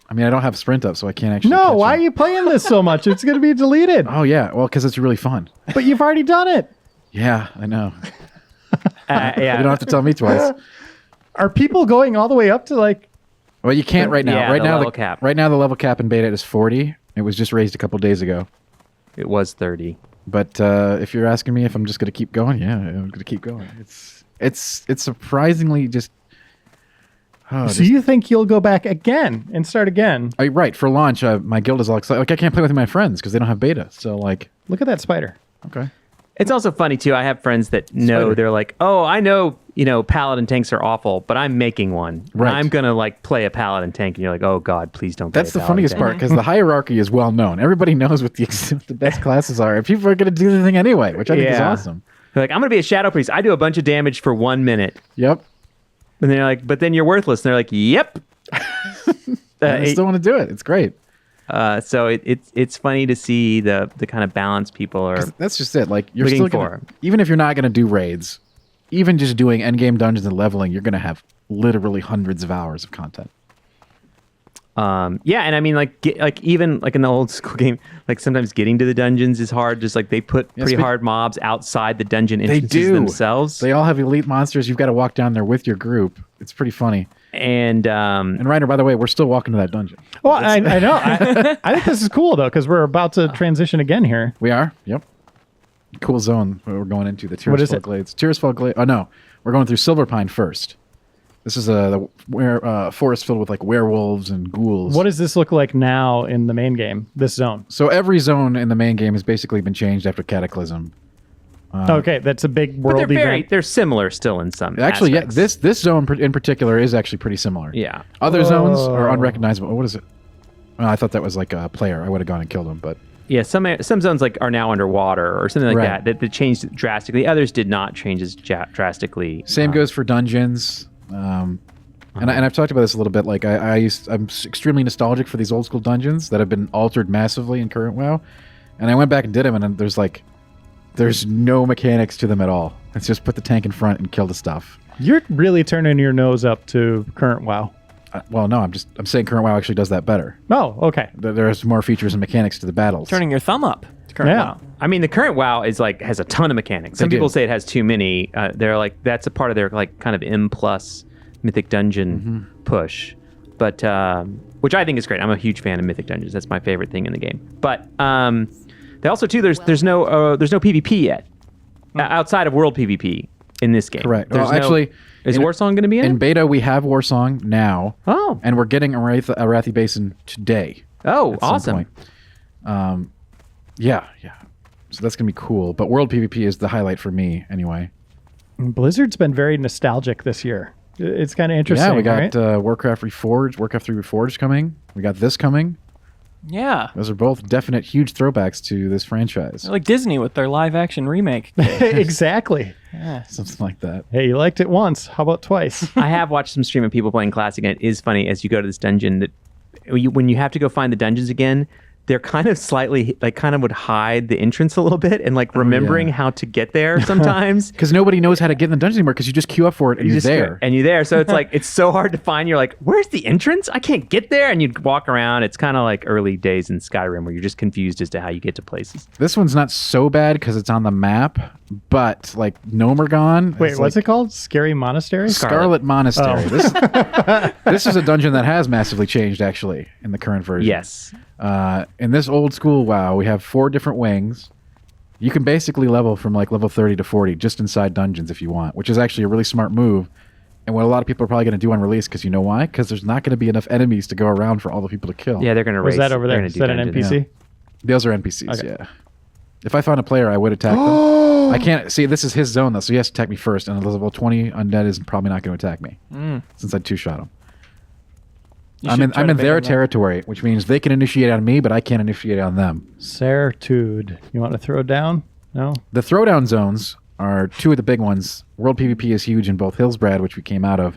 I mean, I don't have sprint up, so I can't actually. No, catch why are him. you playing this so much? It's gonna be deleted. Oh yeah, well, because it's really fun. But you've already done it. Yeah, I know. Yeah. You don't have to tell me twice. Are people going all the way up to like? Well, you can't right now. Yeah, right the now, level cap. Right now, the level cap in beta is 40. It was just raised a couple days ago. It was 30. But if you're asking me if I'm just gonna keep going, yeah, I'm gonna keep going. It's surprisingly just. Oh, So you think you'll go back again and start again? right for launch? My guild is all excited. Like I can't play with my friends because they don't have beta. So like, Look at that spider. okay. It's also funny too. I have friends that know Spider. they're like, oh, I know, paladin tanks are awful, but I'm making one. Right. I'm gonna like play a paladin tank, and you're like, oh God, please don't. That's play the a paladin funniest tank. part because the hierarchy is well known. Everybody knows what the best classes are, and people are going to do the thing anyway, which I think is Yeah. awesome. They're like, I'm gonna be a shadow priest. I do a bunch of damage for 1 minute, Yep. and they're like, but then you're worthless. And they're like, yep. And I still want to do it. It's great. So it's funny to see the kind of balance people are. That's just it. Like you're Looking still gonna, for. even if you're not going to do raids, even just doing endgame dungeons and leveling, you're going to have literally hundreds of hours of content. Yeah, and I mean, like even like in the old school game, like sometimes getting to the dungeons is hard. Just like they put pretty hard mobs outside the dungeon entrances themselves. They all have elite monsters. You've got to walk down there with your group. It's pretty funny. And Reiner, by the way, we're still walking to that dungeon. Well, I know. I think this is cool though because we're about to transition again here. We are. Yep. Cool zone we're going into, the What is Tirisfal it? Glades. Tirisfal Glades. Oh no, we're going through Silverpine first. This is a forest filled with like werewolves and ghouls. What does this look like now in the main game? This zone. So every zone in the main game has basically been changed after Cataclysm. Okay, that's a big but world event. they're similar still in some Actually, aspects. this zone in particular is actually pretty similar. Yeah. Other zones are unrecognizable. What is it? I thought that was like a player. I would have gone and killed him, but Yeah, some zones like are now underwater or something like Right. that changed drastically. Others did not change as drastically. same goes for dungeons. And I've talked about this a little bit. Like I'm extremely nostalgic for these old school dungeons that have been altered massively in current WoW. And I went back and did them, and there's no mechanics to them at all. It's just put the tank in front and kill the stuff. You're really turning your nose up to current WoW. Well, no, I'm saying current WoW actually does that better. Oh, okay. There's more features and mechanics to the battles. Turning your thumb up. To current Yeah. WoW. I mean, the current WoW is like has a ton of mechanics. Some They people do. say it has too many. They're like that's a part of their like kind of M plus Mythic Dungeon push, but which I think is great. I'm a huge fan of Mythic Dungeons. That's my favorite thing in the game. But they also too there's no PvP yet outside of World PvP in this game. Correct. There's Well, actually, is Warsong going to be in? in it? beta we have Warsong now. Oh. And we're getting Arathi Basin today. Oh, at some awesome. point. Yeah. So that's gonna be cool. But World PvP is the highlight for me anyway. Blizzard's been very nostalgic this year. It's kind of interesting. Yeah, we got right? Warcraft 3 Reforged coming. We got this coming. Yeah. Those are both definite huge throwbacks to this franchise. They're like Disney with their live action remake. Exactly. Something like that. Hey, you liked it once. How about twice? I have watched some stream of people playing Classic, and it is funny as you go to this dungeon that when you have to go find the dungeons again, they're kind of slightly like kind of would hide the entrance a little bit and like remembering how to get there sometimes. Because nobody knows how to get in the dungeon anymore because you just queue up for it and you're just there. and you're there. So it's like it's so hard to find. You're like, where's the entrance? I can't get there. And you'd walk around. It's kind of like early days in Skyrim where you're just confused as to how you get to places. This one's not so bad because it's on the map, but like Nomergon. Wait, what's it called? Scary Monastery? Scarlet Monastery. Oh. This is a dungeon that has massively changed actually in the current version. Yes. In this old school WoW, we have 4 different wings. You can basically level from like level 30 to 40 just inside dungeons if you want, which is actually a really smart move. And what a lot of people are probably going to do on release, because you know why? Because there's not going to be enough enemies to go around for all the people to kill. Yeah, they're going to race. Was that over They're there? gonna Is do that an dungeons. NPC? Those are NPCs, Okay. yeah. If I found a player, I would attack them. I can't see. This is his zone though, so he has to attack me first. And a level 20 undead is probably not going to attack me since I 2-shot him. You I'm should in try to bait their them up. territory, which means they can initiate on me, but I can't initiate on them. Certude. You want to throw down? No? The throwdown zones are 2 of the big ones. World PvP is huge in both Hillsbrad, which we came out of,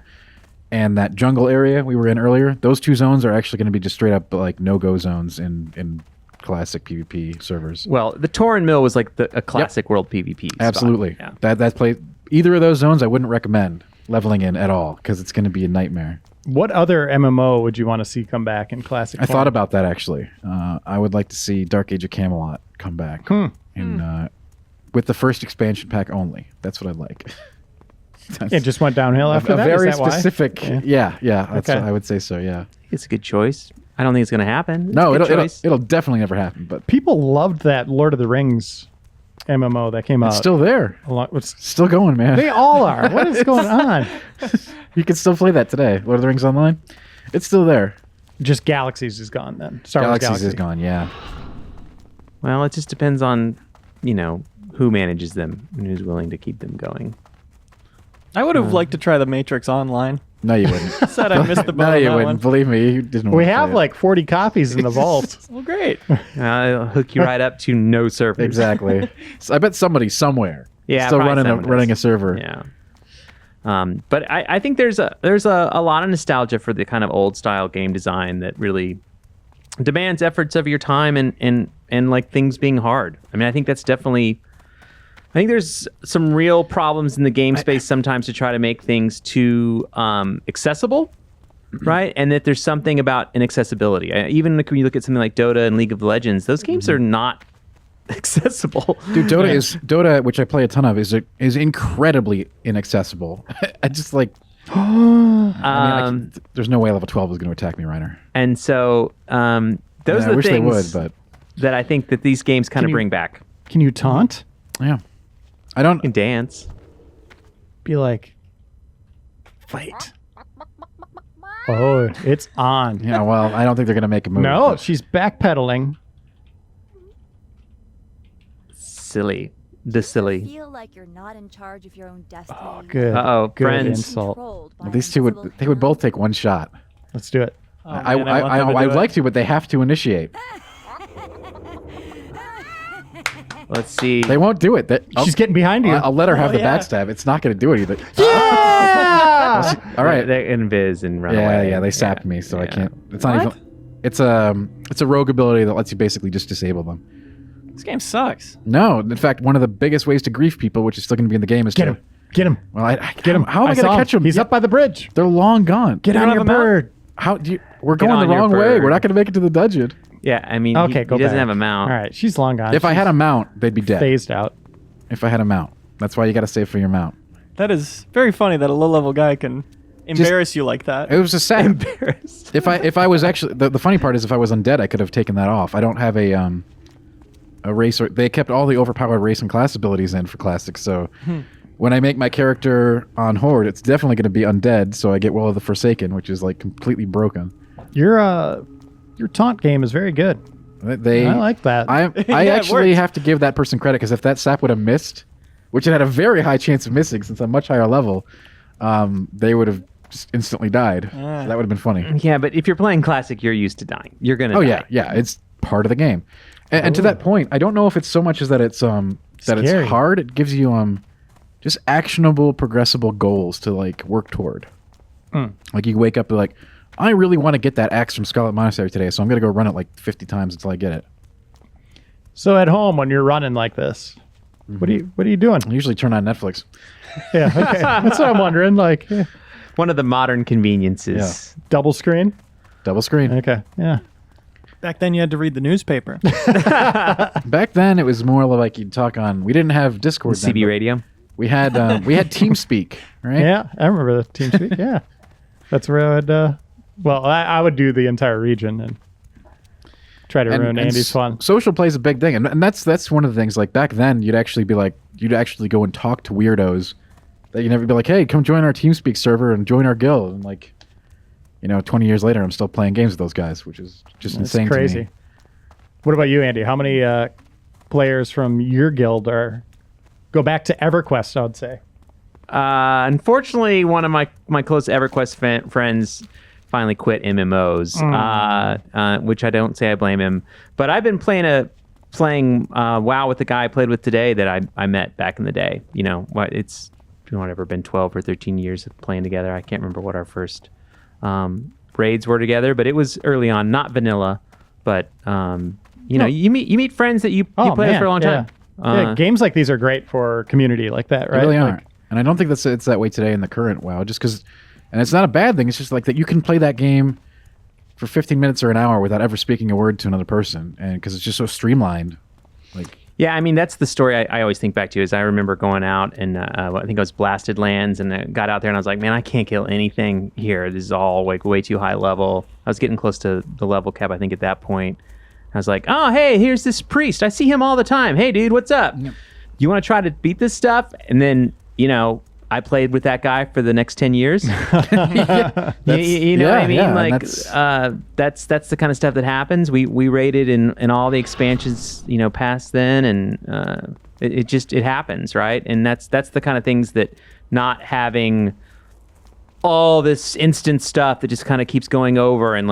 and that jungle area we were in earlier. Those 2 zones are actually going to be just straight up like no-go zones in classic PvP servers. Well, the Torin Mill was like a classic World PvP spot. Absolutely. Yeah. That play either of those zones I wouldn't recommend leveling in at all because it's going to be a nightmare. What other MMO would you want to see come back in classic I form? thought about that actually. I would like to see Dark Age of Camelot come back with the first expansion pack only. That's what I'd like. It just went downhill after a that? very Is that why? specific. Yeah. That's Okay. what I would say so. Yeah. It's a good choice. I don't think it's going to happen. It's No, a good it'll choice. definitely never happen. But People loved that Lord of the Rings MMO that came out. it's still there. Still going, man. They all are. What is going on? You can still play that today. Lord of the Rings Online. It's still there. Just Galaxies is gone then. Star Wars Galaxies Galaxy. is gone. Yeah. Well, it just depends on, who manages them and who's willing to keep them going. I would have liked to try the Matrix Online. No, you wouldn't. Said I missed the boat No, on you that wouldn't. one. Believe me, you didn't. We want to have play it. like 40 copies in the vault. Well, great. I'll hook you right up to no servers. Exactly. So I bet somebody somewhere Yeah, still probably running someone a does. server. Yeah. But I think there's a lot of nostalgia for the kind of old style game design that really demands efforts of your time and like things being hard. I mean, I think that's definitely. I think there's some real problems in the game space sometimes to try to make things too accessible. right? And that there's something about inaccessibility. Even when you look at something like Dota and League of Legends, those games are not accessible. Dude, Dota, which I play a ton of, is incredibly inaccessible. I just like. There's no way level 12 is going to attack me, Reiner. And so those are I the wish they would, things but that I think that these games kind of bring back. Can you taunt? yeah, I don't. You can dance. Be like, fight. Oh, it's on. Yeah, well, I don't think they're going to make a move. No, but- she's backpedaling. Silly. The silly. Feel like you're not in charge of your own destiny. Oh, good. Uh-oh, Good friends. insult. Controlled by Well, these two invisible they would both hand. take one shot. Let's do it. Oh, man, I want them to I do would it. like to, but they have to initiate. Let's see. They won't do it. She's getting behind you. I'll let her have Oh, the yeah. backstab. It's not going to do anything. Yeah! All right. They invis and run Yeah, away. yeah. They sapped me, so I yeah. can't. It's not What? even. It's a rogue ability that lets you basically just disable them. This game sucks. No, in fact, one of the biggest ways to grief people, which is still going to be in the game, is Get to him. Get him. Well, I get him. How am I going saw to catch him? He's up by the bridge. They're long gone. Get don't on have your a mount? bird. How do you? We're Get going the on your wrong way. bird. We're not going to make it to the dungeon. Yeah, I mean, Okay, he go doesn't back. have a mount. All right, she's long gone. If I had a mount, they'd be dead. phased out. If I had a mount, that's why you got to save for your mount. That is very funny that a low-level guy can embarrass you like that. It was just sad. Embarrassed. If I was actually the funny part is if I was undead, I could have taken that off. I don't have a race or they kept all the overpowered race and class abilities in for classic. So when I make my character on Horde, it's definitely going to be undead. So I get Will of the Forsaken, which is like completely broken. Your taunt game is very good. They I like that. I Yeah, it actually works. have to give that person credit because if that sap would have missed, which it had a very high chance of missing since I'm much higher level, they would have just instantly died. So that would have been funny. Yeah, but if you're playing classic, you're used to dying. You're gonna. Oh die. yeah, it's part of the game. And to that point, I don't know if it's so much as that it's that Scary. it's hard. It gives you just actionable, progressible goals to like work toward. Like you wake up and like, I really want to get that axe from Scarlet Monastery today, so I'm gonna go run it like 50 times until I get it. So at home when you're running like this, what are you doing? I usually turn on Netflix. Yeah, okay. That's what I'm wondering. Like One of the modern conveniences. double screen. Double screen. Okay. Yeah. Back then, you had to read the newspaper. Back then, it was more like you'd talk on. We didn't have Discord. then, CB but radio. We had TeamSpeak, right? Yeah, I remember the TeamSpeak. Yeah, that's where I would. Well, I would do the entire region and try to ruin Andy's fun. Social plays a big thing, and that's one of the things. Like back then, you'd actually go and talk to weirdos. That you never be like, hey, come join our TeamSpeak server and join our guild. And like, 20 years later, I'm still playing games with those guys, which is just That's insane crazy. to me. What about you, Andy? How many players from your guild go back to EverQuest? I would say. Unfortunately, one of my close EverQuest friends finally quit MMOs, which I don't say I blame him. But I've been playing WoW with the guy I played with today that I met back in the day. It's whatever, been 12 or 13 years of playing together. I can't remember what our first raids were together, but it was early on, not vanilla. But you meet friends that you play with for a long time. Yeah, games like these are great for community like that, right? They really Like, are. And I don't think it's that way today in the current WoW, just because, and it's not a bad thing. It's just like that you can play that game for 15 minutes or an hour without ever speaking a word to another person, and because it's just so streamlined. Like, Yeah, I mean, that's the story I always think back to is I remember going out and I think it was Blasted Lands and I got out there and I was like, man, I can't kill anything here. This is all like way too high level. I was getting close to the level cap, I think, at that point. I was like, oh, hey, here's this priest. I see him all the time. Hey, dude, what's up? You want to try to beat this stuff? And then, I played with that guy for the next 10 years. You know what I mean? yeah, Like that's that's the kind of stuff that happens. We rated in all the expansions, past then, and it happens, right? And that's the kind of things that not having all this instant stuff that just kind of keeps going over and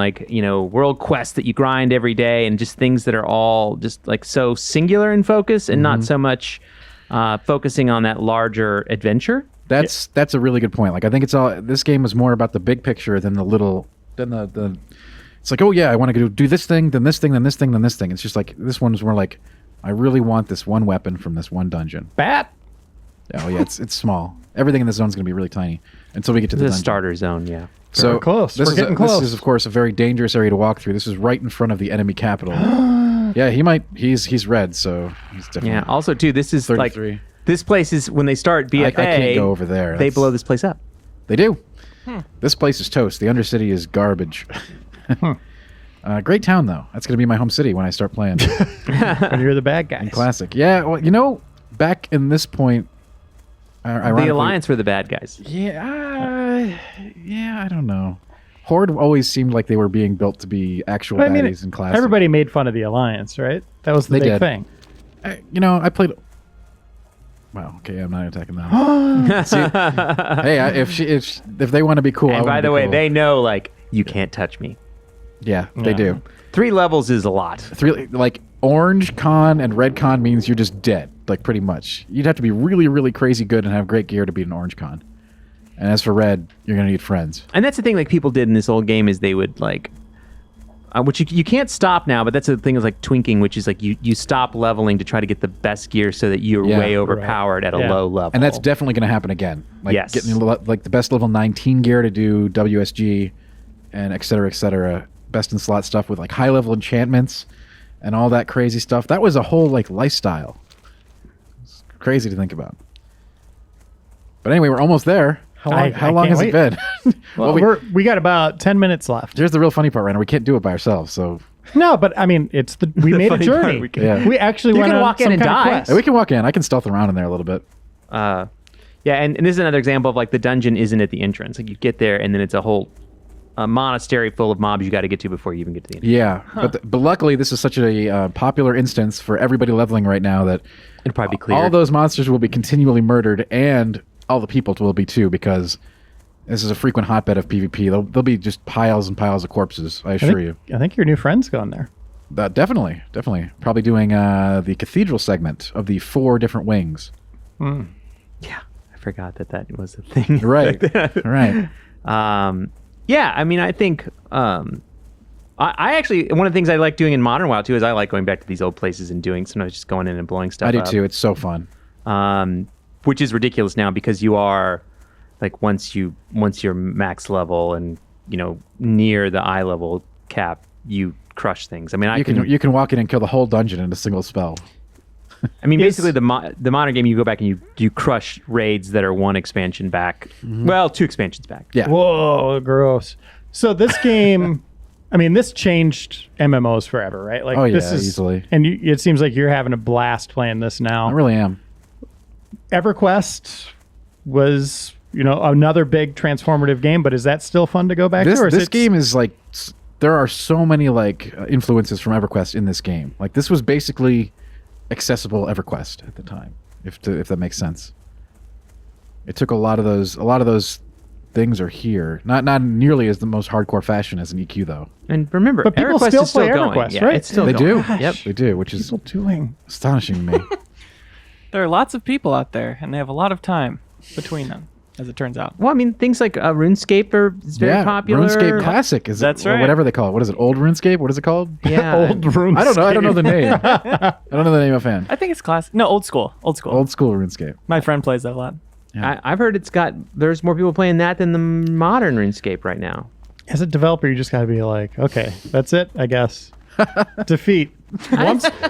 world quests that you grind every day and just things that are all just like so singular in focus and not so much focusing on that larger adventure. that's a really good point. Like, I think this game is more about the big picture than the it's like, oh yeah, I want to do this thing, then this thing, then this thing, then this thing. It's just like, this one's more like, I really want this one weapon from this one dungeon. Bat. Oh yeah, it's small. Everything in this zone is going to be really tiny until we get to the The dungeon. starter zone, yeah. So We're close. This We're is getting close. This is, of course, a very dangerous area to walk through. This is right in front of the enemy capital. Yeah, he might. He's red, so he's definitely. Yeah. Also, too, this is 33. like this place is when they start BFA. I can't go over there. They blow this place up. They do. This place is toast. The Undercity is garbage. Great town, though. That's going to be my home city when I start playing. When you're the bad guys. Classic. Yeah, well, you know, back in this point, ironically, The Alliance were the bad guys. Yeah, I don't know. Horde always seemed like they were being built to be actual But I mean, baddies in classic. everybody made fun of the Alliance, right? That was the They big did. thing. You know, I played. Well, okay, I'm not attacking them. See, hey, if they want to be cool, I And wanna by the be way, cool. they know like you can't touch me. yeah, they do. 3 levels is a lot. Like orange con and red con means you're just dead, like pretty much. You'd have to be really, really crazy good and have great gear to beat an orange con. And as for red, you're gonna need friends. And that's the thing like people did in this old game is they would like which you can't stop now, but that's the thing is like twinking, which is like you stop leveling to try to get the best gear so that you're Yeah. way overpowered at a Yeah. low level. And that's definitely going to happen again. Like Yes. getting like the best level 19 gear to do WSG and et cetera, et cetera. Best in slot stuff with like high level enchantments and all that crazy stuff. That was a whole like lifestyle. It's crazy to think about. But anyway, we're almost there. How long, I how long can't has it been? Well, we got about 10 minutes left. Here's the real funny part, Rainer. We can't do it by ourselves. So No, but I mean, we made a funny part, journey. we can- Yeah. We actually You went can on walk in some and kind of die. quest. we can walk in. I can stealth around in there a little bit. Yeah, and this is another example of like the dungeon isn't at the entrance. Like you get there and then it's a whole monastery full of mobs you got to get to before you even get to the entrance. Yeah. But luckily, this is such a popular instance for everybody leveling right now that It'll probably be clear. all those monsters will be continually murdered, and all the people will be too, because this is a frequent hotbed of PvP. There'll be just piles and piles of corpses, I assure you. I think your new friend's going there. Definitely. Probably doing the cathedral segment of the 4 different wings. Yeah, I forgot that was a thing. Right. Right. Yeah, I mean, I think I actually one of the things I like doing in Modern WoW too is I like going back to these old places and doing sometimes just going in and blowing stuff I do up. too. It's so fun. Which is ridiculous now because you are like once you're max level and near the eye level cap, you crush things. I mean, You can walk in and kill the whole dungeon in a single spell. I mean, basically the modern game, you go back and you crush raids that are 1 expansion back. Well, 2 expansions back. Yeah. Whoa, gross. So this game, I mean, this changed MMOs forever, right? Like, Oh, yeah, this is, easily. And it seems like you're having a blast playing this now. I really am. EverQuest was, another big transformative game, but is that still fun to go back This to? Or is this it- game is like there are so many like influences from EverQuest in this game. Like this was basically accessible EverQuest at the time, if that makes sense. It took a lot of those things are here. Not nearly as the most hardcore fashion as an EQ though. And remember, But people EverQuest still is still play going. EverQuest, Yeah, right? It's still They going. do. Yep. They do, which is Still doing. astonishing to me. There are lots of people out there, and they have a lot of time between them, as it turns out. Well, I mean, things like RuneScape is very popular. RuneScape Classic is That's or right. whatever they call it. What is it? Old RuneScape? What is it called? Yeah. Old RuneScape. I don't know. I don't know the name. I don't know the name offhand. I think it's classic. No, old school. Old school. Old school RuneScape. My friend plays that a lot. I've heard there's more people playing that than the modern RuneScape right now. As a developer, you just got to be like, okay, that's it, I guess. Defeat.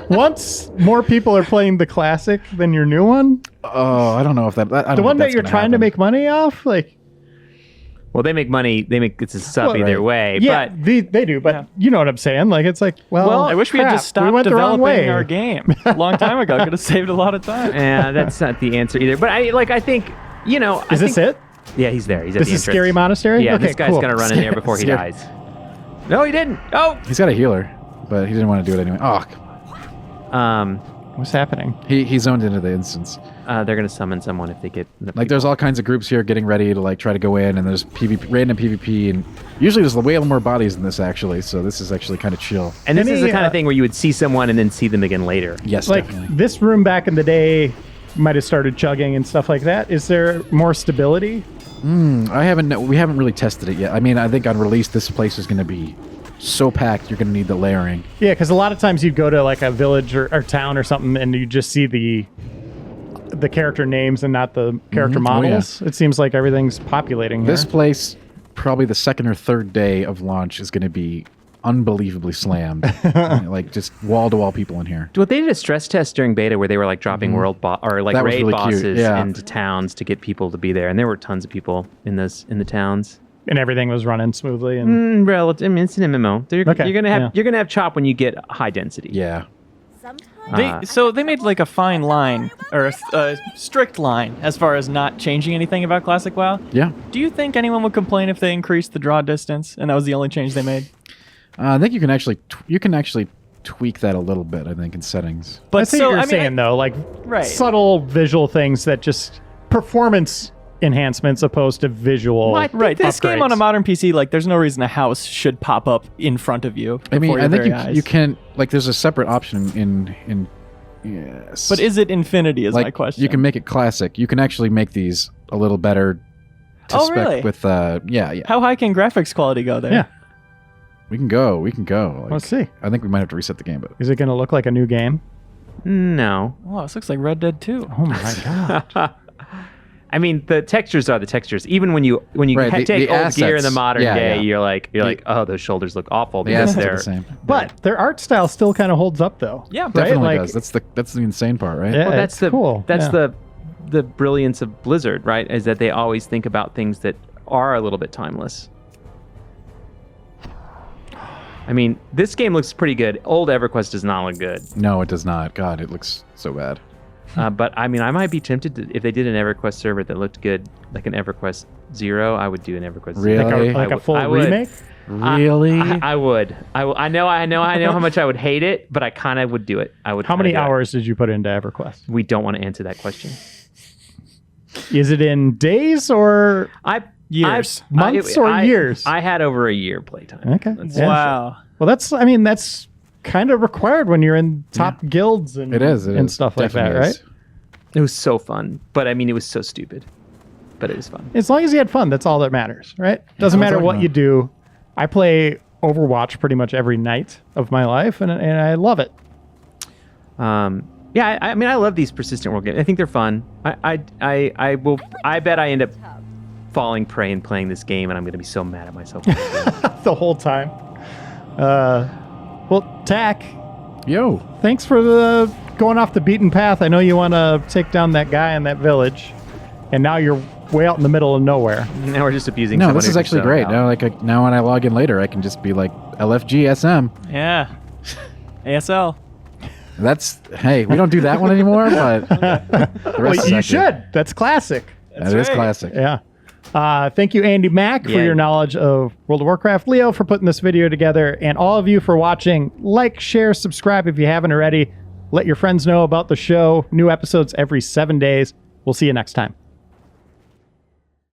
Once more people are playing the classic than your new one, Oh, I don't know if that. I don't the one think that that's you're gonna trying to happen. make money off, like, Well, they make money. It's a sub Well, either right. way. yeah, But they do, but Yeah. you know what I'm saying? Like, it's like, well, I wish we had crap, just stopped we went the wrong way. developing our game a long time ago. Could have saved a lot of time. that's not the answer either. But I think Is this it? Yeah, he's there. He's at This the is entrance. Scary Monastery? Yeah, Okay, this guy's cool. gonna run in there before he Scary. dies. No, he didn't. Oh. He's got a healer, but he didn't want to do it anyway. Oh, What's happening? he zoned into the instance. They're gonna summon someone if they get Like, there's all kinds of groups here getting ready to like try to go in, and there's random PvP, and usually there's way more bodies than this actually. So this is actually kind of chill. And this is the Any, kind of thing where you would see someone and then see them again later. Yes, Like, definitely. this room back in the day might have started chugging and stuff like that. Is there more stability? We haven't really tested it yet. I mean, I think on release this place is going to be so packed. You're going to need the layering. Yeah, because a lot of times you'd go to like a village or town or something, and you just see the character names and not the character Oh, yeah. models. It seems like everything's populating here. This place probably the second or third day of launch is going to be unbelievably slammed. Like just wall to wall people in here. Well, they did a stress test during beta where they were like dropping or like That was raid really cute, bosses yeah. into towns to get people to be there, and there were tons of people in the towns. And everything was running smoothly. And Relative, I mean, it's an MMO. Okay, You're gonna have chop when you get high density. Yeah. Sometimes They made like a fine line or a strict line as far as not changing anything about Classic WoW. Yeah. Do you think anyone would complain if they increased the draw distance and that was the only change they made? I think you can actually tweak that a little bit, I think, in settings. I see what you're saying, though. Like Right. subtle visual things that just performance enhancements opposed to visual. Right, this game on a upgrades. modern PC, like, there's no reason a house should pop up in front of you. I mean, before I your think very you eyes. can, like, there's a separate option in yes. But is it infinity? Is like, my question. you can make it classic. You can actually make these a little better to Oh, spec really? with yeah. How high can graphics quality go there? Yeah. We can go. Like, Let's see. I think we might have to reset the game, but Is it going to look like a new game? No. Oh, this looks like Red Dead 2. Oh my god. I mean, the textures are the textures. Even when you Right, take the old gear in the assets. modern Yeah, day, yeah. you're like, oh, those shoulders look awful the because assets are they're the same. But their art style still kind of holds up, though. Yeah, Right? Definitely Like, does. That's the insane part, right? Yeah. Well, that's it's the cool. That's Yeah. the brilliance of Blizzard, right? Is that they always think about things that are a little bit timeless. I mean, this game looks pretty good. Old EverQuest does not look good. No, it does not. God, it looks so bad. But I mean, I might be tempted to, if they did an EverQuest server that looked good, like an EverQuest 0, I would do an EverQuest 0. Really? like a full I would. remake? Really? I would. I know how much I would hate it, but I kind of would do it. I would. How kinda many do it. hours did you put into EverQuest? We don't want to answer that question. Is it in days or Years. months or years? I had over a year playtime. Okay. Yeah. Wow. Well, that's kind of required when you're in top guilds and It is. and stuff like that, Definitely right? is. It was so fun, but I mean, it was so stupid, but it was fun. As long as you had fun, that's all that matters, right? Doesn't matter what you do. I play Overwatch pretty much every night of my life, and I love it. Yeah, I mean, I love these persistent world games. I think they're fun. I bet I end up falling prey and playing this game, and I'm going to be so mad at myself. The whole time. Well, Tack, Yo. thanks for going off the beaten path. I know you want to take down that guy in that village, and now you're way out in the middle of nowhere. Now we're just abusing. No, someone this is who's actually so great. out. Now when I log in later, I can just be like LFG SM. Yeah. ASL. That's hey, we don't do that one anymore, but the Well, rest is you actually- should. That's classic. That is classic. Yeah. Thank you, Andy Mack, for Yeah. your knowledge of World of Warcraft. Leo, for putting this video together. And all of you for watching. Like, share, subscribe if you haven't already. Let your friends know about the show. New episodes every 7 days. We'll see you next time.